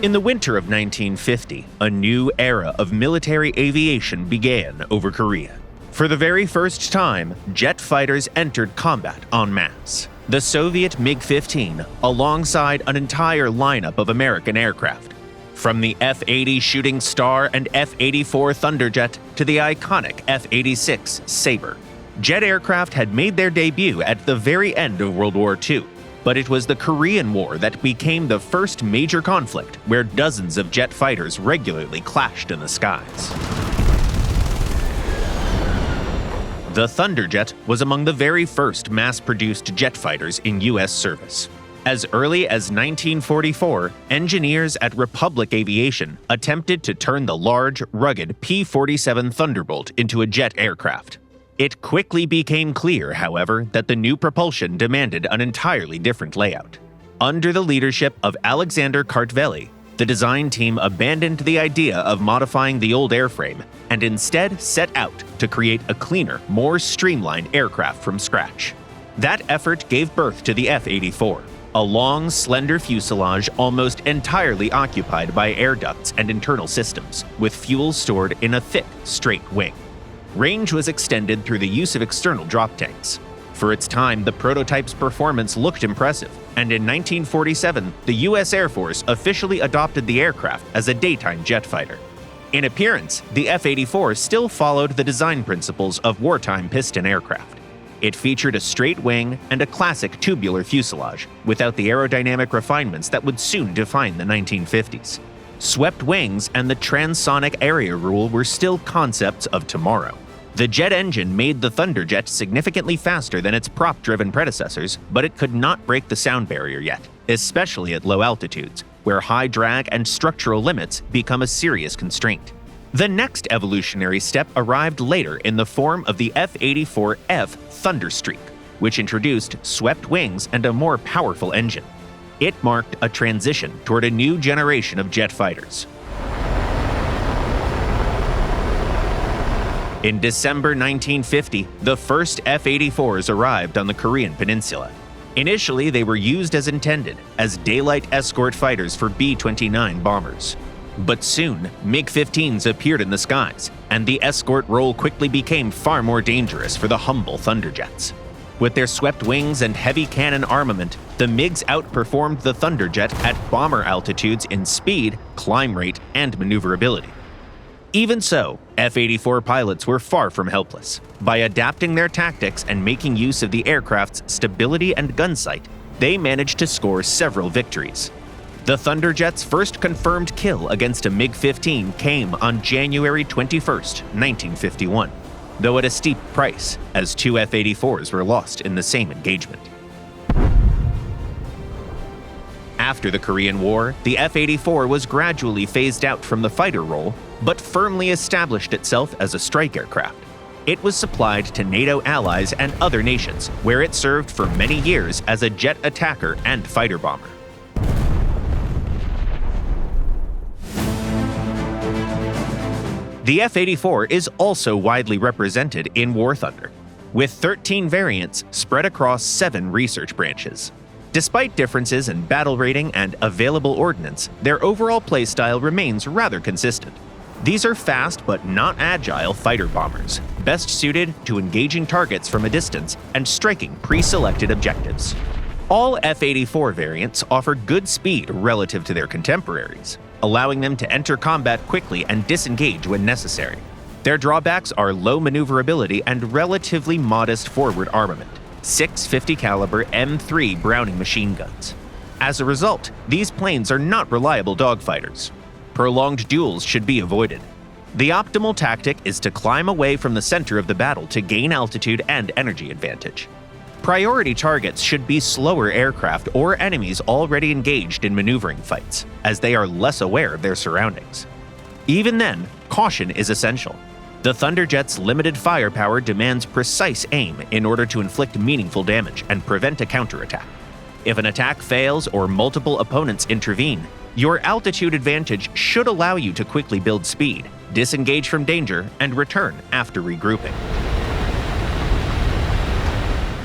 In the winter of 1950, a new era of military aviation began over Korea. For the very first time, jet fighters entered combat en masse. The Soviet MiG-15, alongside an entire lineup of American aircraft. From the F-80 Shooting Star and F-84 Thunderjet to the iconic F-86 Sabre. Jet aircraft had made their debut at the very end of World War II, but it was the Korean War that became the first major conflict where dozens of jet fighters regularly clashed in the skies. The Thunderjet was among the very first mass-produced jet fighters in U.S. service. As early as 1944, engineers at Republic Aviation attempted to turn the large, rugged P-47 Thunderbolt into a jet aircraft. It quickly became clear, however, that the new propulsion demanded an entirely different layout. Under the leadership of Alexander Kartveli, the design team abandoned the idea of modifying the old airframe and instead set out to create a cleaner, more streamlined aircraft from scratch. That effort gave birth to the F-84, a long, slender fuselage almost entirely occupied by air ducts and internal systems, with fuel stored in a thick, straight wing. Range was extended through the use of external drop tanks. For its time, the prototype's performance looked impressive, and in 1947, the U.S. Air Force officially adopted the aircraft as a daytime jet fighter. In appearance, the F-84 still followed the design principles of wartime piston aircraft. It featured a straight wing and a classic tubular fuselage, without the aerodynamic refinements that would soon define the 1950s. Swept wings and the transonic area rule were still concepts of tomorrow. The jet engine made the Thunderjet significantly faster than its prop-driven predecessors, but it could not break the sound barrier yet, especially at low altitudes, where high drag and structural limits become a serious constraint. The next evolutionary step arrived later in the form of the F-84F Thunderstreak, which introduced swept wings and a more powerful engine. It marked a transition toward a new generation of jet fighters. In December 1950, the first F-84s arrived on the Korean peninsula. Initially, they were used as intended, as daylight escort fighters for B-29 bombers. But soon, MiG-15s appeared in the skies, and the escort role quickly became far more dangerous for the humble Thunderjets. With their swept wings and heavy cannon armament, the MiGs outperformed the Thunderjet at bomber altitudes in speed, climb rate, and maneuverability. Even so, F-84 pilots were far from helpless. By adapting their tactics and making use of the aircraft's stability and gun sight, they managed to score several victories. The Thunderjet's first confirmed kill against a MiG-15 came on January 21, 1951, though at a steep price, as 2 F-84s were lost in the same engagement. After the Korean War, the F-84 was gradually phased out from the fighter role, but firmly established itself as a strike aircraft. It was supplied to NATO allies and other nations, where it served for many years as a jet attacker and fighter bomber. The F-84 is also widely represented in War Thunder, with 13 variants spread across 7 research branches. Despite differences in battle rating and available ordnance, their overall playstyle remains rather consistent. These are fast but not agile fighter bombers, best suited to engaging targets from a distance and striking pre-selected objectives. All F-84 variants offer good speed relative to their contemporaries, allowing them to enter combat quickly and disengage when necessary. Their drawbacks are low maneuverability and relatively modest forward armament, 6 50 caliber M3 Browning machine guns. As a result, these planes are not reliable dogfighters. Prolonged duels should be avoided. The optimal tactic is to climb away from the center of the battle to gain altitude and energy advantage. Priority targets should be slower aircraft or enemies already engaged in maneuvering fights, as they are less aware of their surroundings. Even then, caution is essential. The Thunderjet's limited firepower demands precise aim in order to inflict meaningful damage and prevent a counterattack. If an attack fails or multiple opponents intervene, your altitude advantage should allow you to quickly build speed, disengage from danger, and return after regrouping.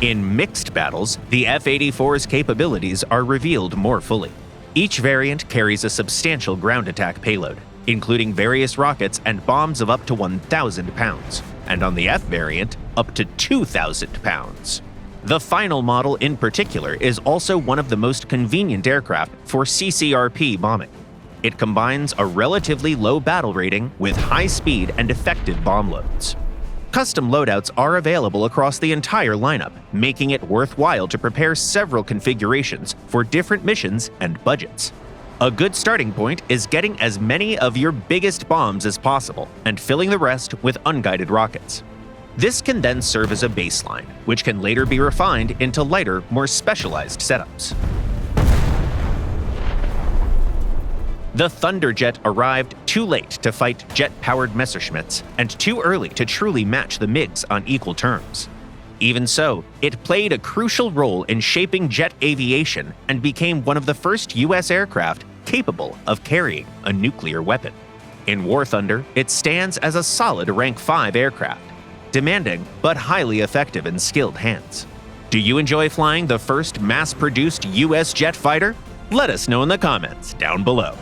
In mixed battles, the F-84's capabilities are revealed more fully. Each variant carries a substantial ground attack payload, including various rockets and bombs of up to 1,000 pounds, and on the F variant, up to 2,000 pounds. The final model in particular is also one of the most convenient aircraft for CCRP bombing. It combines a relatively low battle rating with high speed and effective bomb loads. Custom loadouts are available across the entire lineup, making it worthwhile to prepare several configurations for different missions and budgets. A good starting point is getting as many of your biggest bombs as possible and filling the rest with unguided rockets. This can then serve as a baseline, which can later be refined into lighter, more specialized setups. The Thunderjet arrived too late to fight jet-powered Messerschmitts and too early to truly match the MiGs on equal terms. Even so, it played a crucial role in shaping jet aviation and became one of the first U.S. aircraft capable of carrying a nuclear weapon. In War Thunder, it stands as a solid Rank 5 aircraft, demanding but highly effective in skilled hands. Do you enjoy flying the first mass-produced U.S. jet fighter? Let us know in the comments down below.